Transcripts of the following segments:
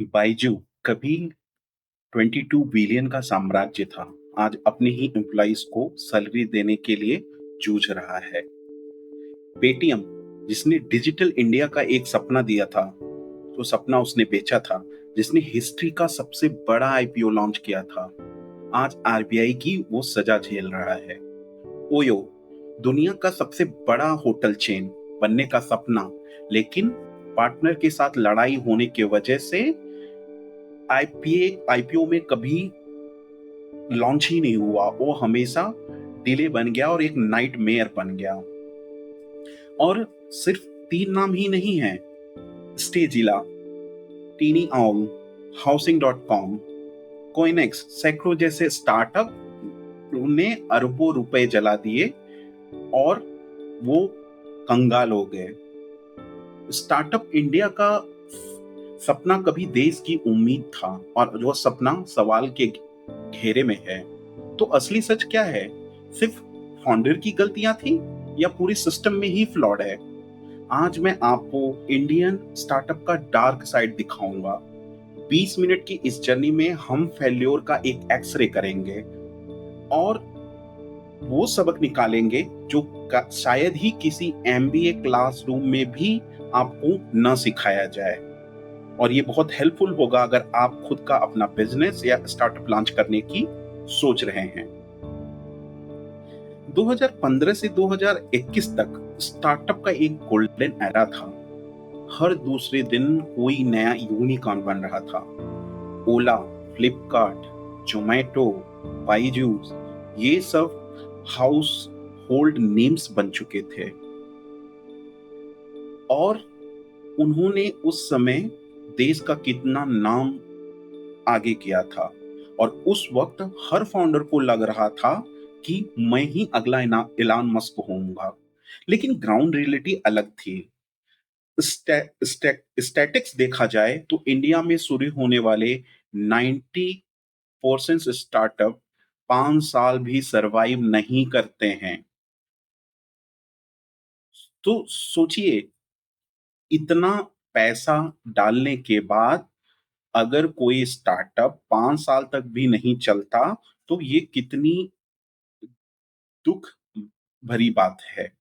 बायजू कभी 22 बिलियन का साम्राज्य था, आज अपने ही एम्प्लॉइज को सैलरी देने के लिए जूझ रहा है। पेटीएम, जिसने डिजिटल इंडिया का एक सपना दिया था, तो सपना उसने बेचा था, जिसने हिस्ट्री का सबसे बड़ा आईपीओ लॉन्च किया था, आज आरबीआई की वो सजा झेल रहा है। ओयो, दुनिया का सबसे बड़ा होटल चेन बनने का सपना, लेकिन पार्टनर के साथ लड़ाई होने की वजह से आईपीओ में कभी लॉन्च ही नहीं हुआ। वो हमेशा डिले बन गया और एक नाइटमेयर बन गया। और सिर्फ 3 नाम ही नहीं है, Stayzilla, Tiny Owl, Housing dot com, Koinex, सैकड़ों जैसे स्टार्टअप ने अरबों रुपए जला दिए और वो कंगाल हो गए। स्टार्टअप इंडिया का सपना कभी देश की उम्मीद था, और जो सपना सवाल के घेरे में है। तो असली सच क्या है? सिर्फ फाउंडर की गलतियां थी, या पूरे सिस्टम में ही फ्लॉड है? आज मैं आपको इंडियन स्टार्टअप का डार्क साइड दिखाऊंगा। 20 मिनट की इस जर्नी में हम फेल्योर का एक एक्सरे करेंगे और वो सबक निकालेंगे जो शायद ही किसी एमबीए क्लासरूम में भी आपको न सिखाया जाए। और ये बहुत हेल्पफुल होगा अगर आप खुद का अपना बिजनेस या स्टार्टअप लॉन्च करने की सोच रहे हैं। 2015 से 2021 तक स्टार्टअप का एक गोल्डन एरा था। हर दूसरे दिन कोई नया यूनिकॉर्न बन रहा था। ओला, फ्लिपकार्ट, जोमेटो, बाइजूस, ये सब हाउस होल्ड नेम्स बन चुके थे। और उन्होंने उस समय देश का कितना नाम आगे किया था। और उस वक्त हर फाउंडर को लग रहा था कि मैं ही अगला इलान मस्क होऊंगा। लेकिन ग्राउंड रियलिटी अलग थी। स्टैटिक्स देखा जाए तो इंडिया में शुरू होने वाले 90% स्टार्टअप 5 साल भी सरवाइव नहीं करते हैं। तो सोचिए, इतना पैसा डालने के बाद अगर कोई स्टार्टअप 5 साल तक भी नहीं चलता, तो ये कितनी दुख भरी बात है,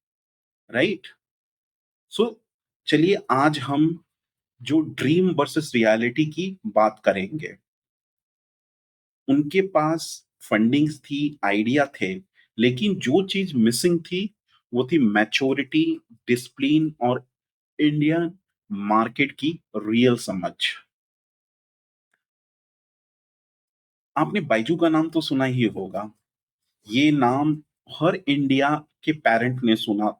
राइट? सो चलिए आज हम जो ड्रीम वर्सेस रियलिटी की बात करेंगे। उनके पास फंडिंग्स थी, आइडिया थे, लेकिन जो चीज मिसिंग थी वो थी मैच्योरिटी, डिसिप्लिन और इंडियन मार्केट की रियल समझ। आपने बाइजू का नाम तो सुना ही होगा। ये नाम हर इंडिया के पेरेंट ने सुना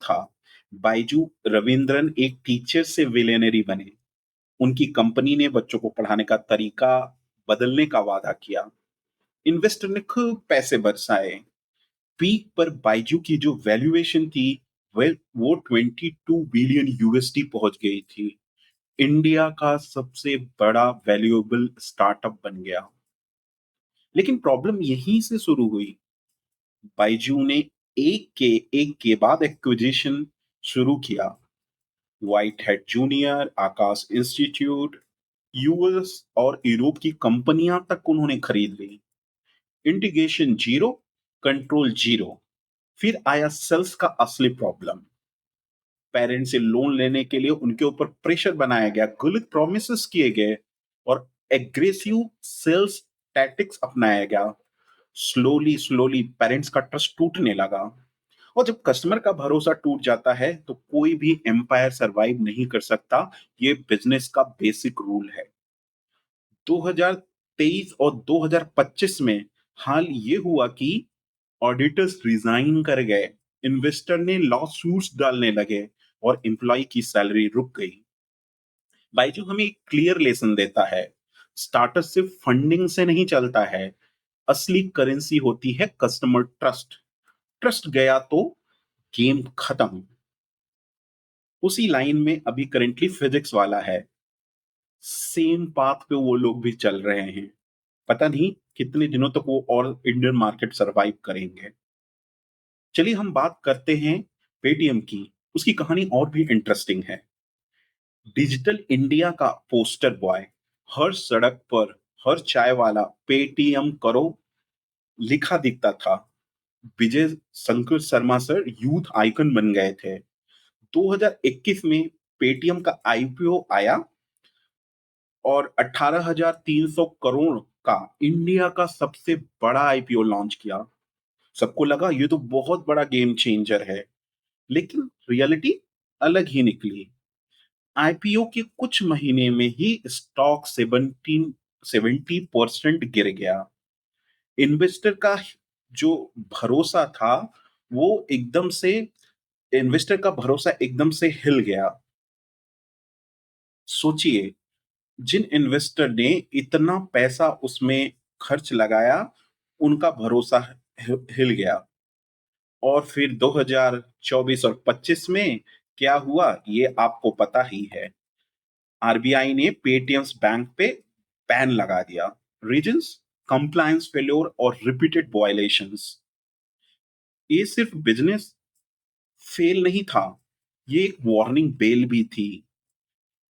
था। बाइजू रविंद्रन एक टीचर से विलेनरी बने। उनकी कंपनी ने बच्चों को पढ़ाने का तरीका बदलने का वादा किया। इन्वेस्टर ने खूब पैसे बरसाए। पीक पर बाइजू की जो वैल्यूएशन थी वो 22 बिलियन यूएसडी पहुंच गई थी। इंडिया का सबसे बड़ा वैल्यूएबल स्टार्टअप बन गया। लेकिन प्रॉब्लम यहीं से शुरू हुई। बाइजू ने एक के बाद एक्विजिशन शुरू किया। White Hat Junior, Aakash institute, US और यूरोप की कंपनियां तक उन्होंने खरीद ली। Integration zero, control zero. फिर आया सेल्स का असली प्रॉब्लम। पेरेंट्स से लोन लेने के लिए उनके ऊपर प्रेशर बनाया गया, गलत प्रोमिस किए गए और एग्रेसिव सेल्स टैक्टिक्स अपनाया गया। स्लोली स्लोली पेरेंट्स का ट्रस्ट टूटने लगा। और जब कस्टमर का भरोसा टूट जाता है तो कोई भी एम्पायर सरवाइव नहीं कर सकता। ये बिजनेस का बेसिक रूल है। 2023 और 2025 में हाल ये हुआ कि ऑडिटर्स रिजाइन कर गए, इन्वेस्टर ने लॉ सूट्स डालने लगे और एम्प्लॉय की सैलरी रुक गई। बाइजू हमें एक क्लियर लेसन देता है। स्टार्टअप सिर्फ फंडिंग से नहीं चलता है। असली करेंसी होती है कस्टमर ट्रस्ट। ट्रस्ट गया तो गेम खत्म। उसी लाइन में अभी करेंटली फिजिक्स वाला है। सेम पाथ पे वो लोग भी चल रहे हैं। पता नहीं कितने दिनों तक वो और इंडियन मार्केट सरवाइव करेंगे। चलिए हम बात करते हैं पेटीएम की। उसकी कहानी और भी इंटरेस्टिंग है। डिजिटल इंडिया का पोस्टर बॉय, हर सड़क पर, हर चाय वाला पेटीएम करो लिखा दिखता था। Vijay Shankar Sharma sir youth icon बन गए थे। 2021 में पेटीएम का आईपीओ आया और 18,300 करोड़ का इंडिया का सबसे बड़ा आईपीओ लॉन्च किया। सबको लगा ये तो बहुत बड़ा गेम चेंजर है, लेकिन रियलिटी अलग ही निकली। आईपीओ के कुछ महीने में ही स्टॉक 70% गिर गया। इन्वेस्टर का जो भरोसा था, वो एकदम से इन्वेस्टर का भरोसा एकदम से हिल गया। सोचिए, जिन इन्वेस्टर ने इतना पैसा उसमें खर्च लगाया, उनका भरोसा हिल गया। और फिर 2024 और 25 में क्या हुआ, ये आपको पता ही है। आरबीआई ने पेटीएम्स बैंक पे बैन लगा दिया। रीजंस, कंप्लायंस फेल्योर और रिपीटेड वायलेशंस। ये सिर्फ बिजनेस फेल नहीं था, ये एक वार्निंग बेल भी थी।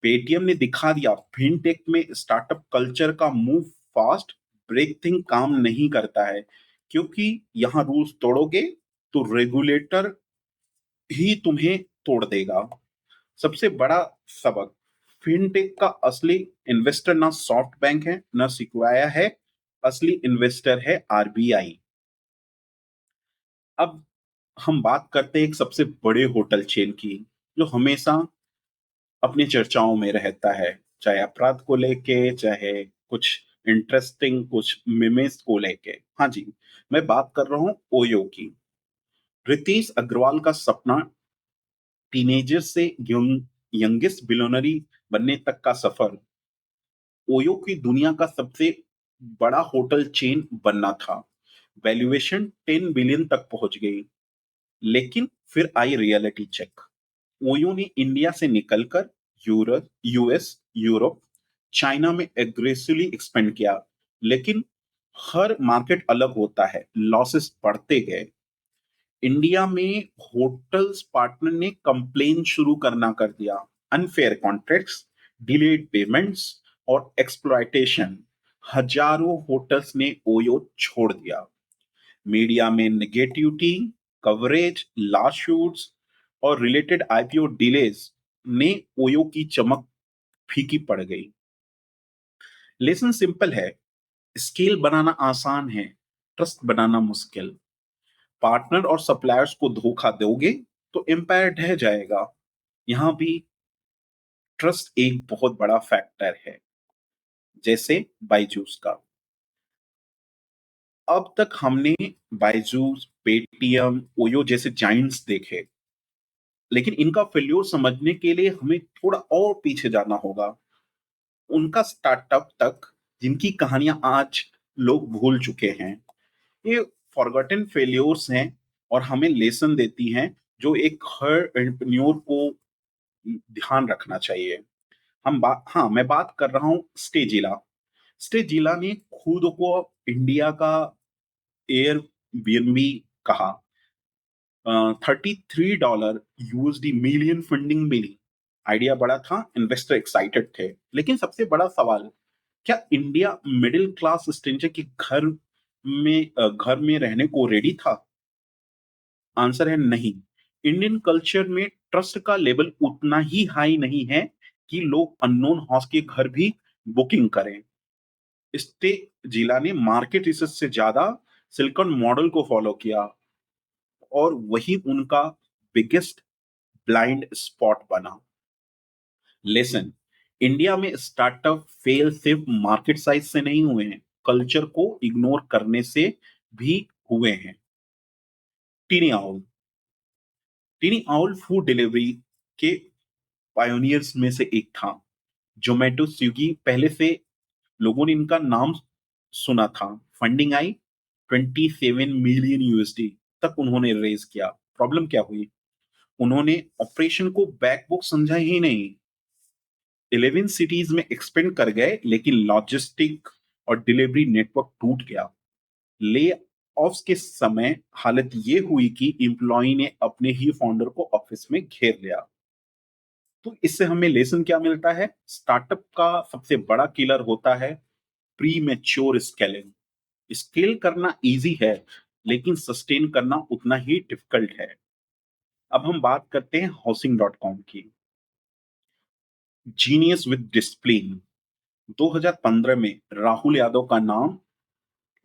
पेटीएम ने दिखा दिया, फिनटेक में स्टार्टअप कल्चर का मूव फास्ट, ब्रेक थिंग काम नहीं करता है, क्योंकि यहां रूल्स तोड़ोगे तो रेगुलेटर ही तुम्हें तोड़ देगा। सबसे बड़ा सबक, फिनटेक का असली इन्वेस्टर ना सॉफ्ट बैंक है, ना सिक्वाया है। असली इन्वेस्टर है आरबीआई। अब हम बात करते हैं एक सबसे बड़े होटल चेन की, जो हमेशा अपनी चर्चाओं में रहता है, चाहे अपराध को लेके, चाहे कुछ इंटरेस्टिंग कुछ मिमेस को लेके। हाँ जी, मैं बात कर रहा हूँ ओयो की। रितेश अग्रवाल का सपना, टीनेजर से यंगेस्ट बिलियनरी बनने तक का सफर, ओयो की दुनिया का सबसे बड़ा होटल चेन बनना था। वैल्यूएशन 10 बिलियन तक पहुंच गई। लेकिन फिर आई रियलिटी चेक। ओयो ने इंडिया से निकलकर यूरोप, यूएस, यूरोप, चाइना में एग्रेसिवली एक्सपेंड किया। लेकिन हर मार्केट अलग होता है, लॉसेस बढ़ते गए। इंडिया में होटल्स पार्टनर ने कंप्लेन शुरू करना कर दिया। अनफेयर कॉन्ट्रैक्ट्स, डिलेड पेमेंट्स और एक्सप्लॉयटेशन। हजारों होटल्स ने ओयो छोड़ दिया। मीडिया में नेगेटिविटी कवरेज, लॉसूट्स और रिलेटेड आईपीओ डिलेज ने ओयो की चमक फीकी पड़ गई। लेसन सिंपल है, स्केल बनाना आसान है, ट्रस्ट बनाना मुश्किल। पार्टनर और सप्लायर्स को धोखा दोगे तो एम्पायर ढह जाएगा। यहां भी ट्रस्ट एक बहुत बड़ा फैक्टर है। जैसे बायजूस का, अब तक हमने बायजूस, पेटीएम, ओयो जैसे जाइंट्स देखे, लेकिन इनका फेल्योर समझने के लिए हमें थोड़ा और पीछे जाना होगा। उनका स्टार्टअप तक, जिनकी कहानियां आज लोग भूल चुके हैं। ये फॉरगॉटन फेल्योर्स हैं और हमें लेसन देती हैं, जो एक हर एंटरप्रेन्योर को ध्यान रखना चाहिए। हाँ, मैं बात कर रहा हूँ स्टेजिला। स्टेजिला ने खुद को इंडिया का एयरबीएनबी कहा। $33 यूएसडी मिलियन फंडिंग मिली। आइडिया बड़ा था, इन्वेस्टर एक्साइटेड थे, लेकिन सबसे बड़ा सवाल, क्या इंडिया मिडिल क्लास स्ट्रेंजर के घर में रहने को रेडी था? आंसर है नहीं। इंडियन कल्चर में ट्रस्ट का लेवल उतना ही हाई नहीं है कि लोग अननोन हाउस के घर भी बुकिंग करें। इससे जिला ने मार्केट रिसर्च से ज्यादा सिलिकॉन मॉडल को फॉलो किया, और वही उनका बिगेस्ट ब्लाइंड स्पॉट बना। लेसन, इंडिया में स्टार्टअप फेल सिर्फ मार्केट साइज से नहीं हुए हैं, कल्चर को इग्नोर करने से भी हुए हैं। Tiny owl, tiny owl food delivery के पायोनियर्स में से एक था। जोमेटो, स्विगी पहले से लोगों ने इनका नाम सुना था। फंडिंग आई, 27 मिलियन यूएसडी तक उन्होंने रेज किया। प्रॉब्लम क्या हुई, उन्होंने ऑपरेशन को बैकबुक समझा ही नहीं। 11 सिटीज में एक्सपेंड कर गए, लेकिन लॉजिस्टिक और डिलीवरी नेटवर्क टूट गया। ले ऑफ्स के समय हालत ये हुई कि एम्प्लॉय ने अपने ही फाउंडर को ऑफिस में घेर लिया। तो इससे हमें लेसन क्या मिलता है? स्टार्टअप का सबसे बड़ा किलर होता है प्री मैच्योर स्केलिंग। स्केल करना इजी है, लेकिन सस्टेन करना उतना ही डिफिकल्ट है। अब हम बात करते हैं हाउसिंग डॉट कॉम की। Genius with discipline. 2015 में राहुल यादव का नाम,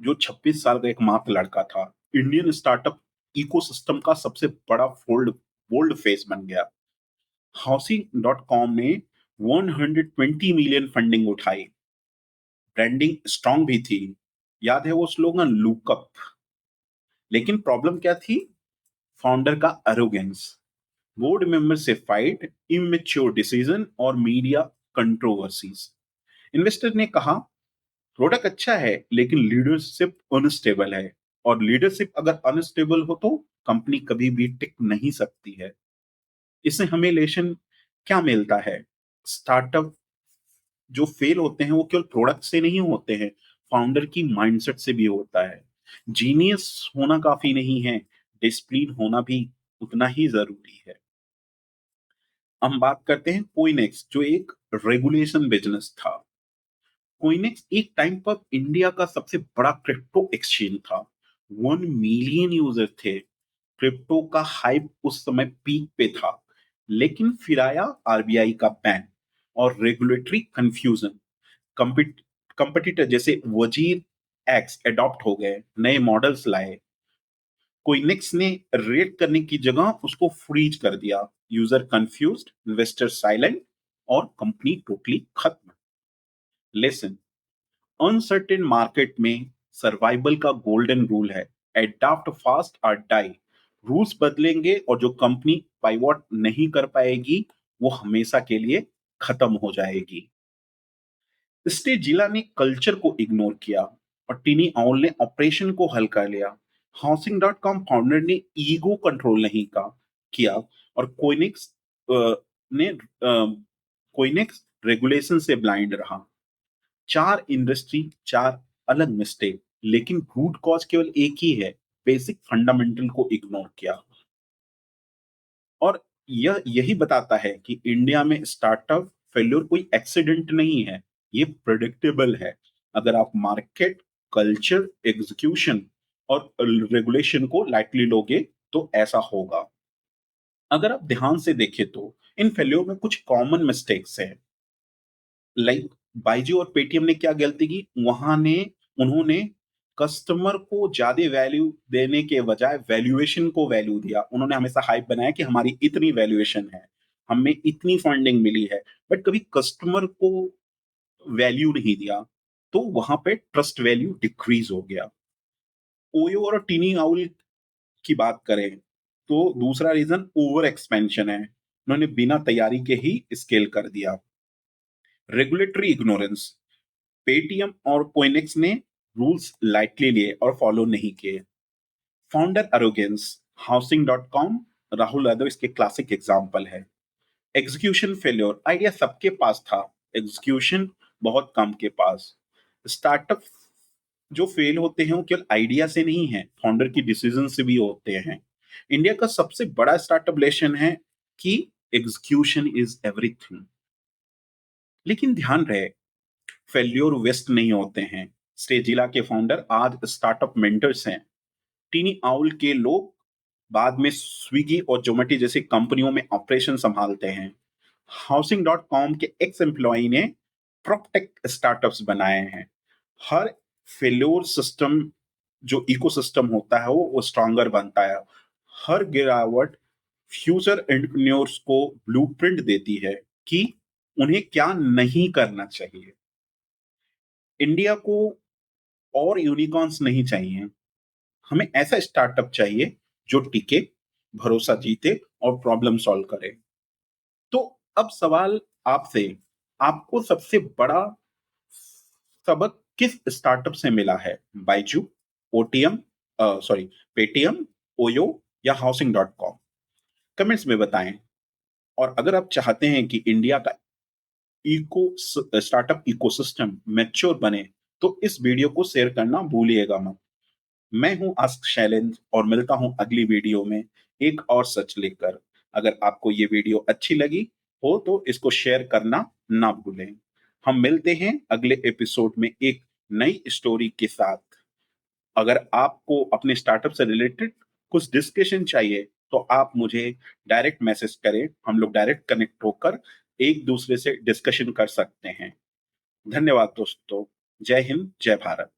जो 26 साल का एक मात्र लड़का था, इंडियन स्टार्टअप इकोसिस्टम का सबसे बड़ा फोल्ड बोल्ड फेस बन गया। हाउसिंग डॉट कॉम ने 120 मिलियन फंडिंग उठाई। ब्रांडिंग स्ट्रांग भी थी। याद है वो स्लोगन, लुकअप। लेकिन प्रॉब्लम क्या थी? फाउंडर का एरोगेंस, बोर्ड मेंबर से फाइट, इमेच्योर डिसीजन और मीडिया कंट्रोवर्सीज। इन्वेस्टर ने कहा प्रोडक्ट अच्छा है, लेकिन लीडरशिप अनस्टेबल है, और लीडरशिप अगर अनस्टेबल हो तो कंपनी कभी भी टिक नहीं सकती है। इससे हमें लेसन क्या मिलता है? स्टार्टअप जो फेल होते हैं वो केवल प्रोडक्ट से नहीं होते हैं, फाउंडर की माइंडसेट से भी होता है। जीनियस होना काफी नहीं है, डिसिप्लिन होना भी उतना ही जरूरी है। हम बात करते हैं कोइनेक्स, जो एक रेगुलेशन बिजनेस था। कोइनेक्स एक टाइम पर इंडिया का सबसे बड़ा क्रिप्टो एक्सचेंज था। 1 मिलियन यूजर थे। क्रिप्टो का हाइप उस समय पीक पे था। लेकिन फिर आया आरबीआई का बैन और रेगुलेटरी कंफ्यूजन। कंपटीटर जैसे वजीर एक्स अडॉप्ट हो गए, नए मॉडल्स लाए। कोइनेक्स ने रेट करने की जगह उसको फ्रीज कर दिया। यूजर कंफ्यूज्ड, इन्वेस्टर साइलेंट, और कंपनी टोटली खत्म। लेसन, अनसर्टेन मार्केट में सर्वाइवल का गोल्डन रूल है, एडाप्ट फास्ट और डाई। रूल्स बदलेंगे और जो कंपनी पाइवॉट नहीं कर पाएगी वो हमेशा के लिए खत्म हो जाएगी। इसलिए जिला ने कल्चर को इग्नोर किया और टिनी आउल ने ऑपरेशन को हल कर लिया। हाउसिंग डॉट कॉम फाउंडर ने ईगो कंट्रोल नहीं का किया, और कोइनेक्स रेगुलेशन से ब्लाइंड रहा। चार इंडस्ट्री, चार अलग मिस्टेक, लेकिन रूट कॉज केवल एक ही है, बेसिक फंडामेंटल को इग्नोर किया। और यह यही बताता है कि इंडिया में स्टार्टअप फेल्योर कोई एक्सीडेंट नहीं है, ये प्रेडिक्टेबल है। अगर आप मार्केट, कल्चर, एग्जीक्यूशन और रेगुलेशन को लाइटली लोगे तो ऐसा होगा। अगर आप ध्यान से देखें तो इन फेल्योर में कुछ कॉमन मिस्टेक्स हैं। लाइक बाईजू और पेटीएम ने क्या गलती की? उन्होंने कस्टमर को ज्यादा वैल्यू देने के बजाय वैल्यूएशन को वैल्यू दिया। उन्होंने हमेशा हाइप बनाया कि हमारी इतनी वैल्यूएशन है, हमें इतनी फंडिंग मिली है, बट कभी कस्टमर को वैल्यू नहीं दिया। तो वहां पे ट्रस्ट वैल्यू डिक्रीज हो गया। ओयो और टीनी आउल की बात करें तो दूसरा रीजन ओवर एक्सपेंशन है। उन्होंने बिना तैयारी के ही स्केल कर दिया। रेगुलेटरी इग्नोरेंस, पेटीएम और कोइनेक्स ने रूल्स लाइटली लिए और फॉलो नहीं किए। Founder arrogance, housing dot com, Rahul Yadav इसके क्लासिक एग्जाम्पल है। एग्जीक्यूशन फेल्योर, आइडिया सबके पास था, एग्जीक्यूशन बहुत कम के पास। स्टार्टअप जो फेल होते हैं वो केवल आइडिया से नहीं है, फाउंडर की डिसीजन से भी होते हैं। इंडिया का सबसे बड़ा स्टार्टअप लेसन है कि एग्जीक्यूशन इज एवरीथिंग। लेकिन ध्यान रहे, फेल्योर वेस्ट नहीं होते हैं। स्टेजिला के फाउंडर आज स्टार्टअप मेंटर्स हैं। टीनी आउल के लोग बाद में स्विगी और जोमेटो जैसी कंपनियों में ऑपरेशन संभालते हैं। हाउसिंग डॉट कॉम के एक्स एम्प्लॉय ने प्रोपटेक स्टार्टअप्स बनाए हैं। हर फेल्योर सिस्टम, जो इकोसिस्टम होता है वो स्ट्रांगर बनता है। हर गिरावट फ्यूचर एंटरप्रेन्योर्स को ब्लूप्रिंट देती है कि उन्हें क्या नहीं करना चाहिए। इंडिया को और यूनिकॉर्न्स नहीं चाहिए, हमें ऐसा स्टार्टअप चाहिए जो टिके, भरोसा जीते और प्रॉब्लम सॉल्व करे। तो अब सवाल आपसे, आपको सबसे बड़ा सबक किस स्टार्टअप से मिला है? Byju, OTM, sorry, Paytm, OYO या हाउसिंग डॉट कॉम? कमेंट्स में बताएं। और अगर आप चाहते हैं कि इंडिया का इको स्टार्टअप इकोसिस्टम मैच्योर बने तो इस वीडियो को शेयर करना भूलिएगा मत। मैं हूं आस्क शैलेंद्र और मिलता हूं अगली वीडियो में एक और सच लेकर। अगर आपको ये वीडियो अच्छी लगी हो तो इसको शेयर करना ना भूलें। हम मिलते हैं अगले एपिसोड में एक नई स्टोरी के साथ। अगर आपको अपने स्टार्टअप से रिलेटेड कुछ डिस्कशन चाहिए तो आप मुझे डायरेक्ट मैसेज करें, हम लोग डायरेक्ट कनेक्ट होकर एक दूसरे से डिस्कशन कर सकते हैं। धन्यवाद दोस्तों। जय हिंद, जय भारत।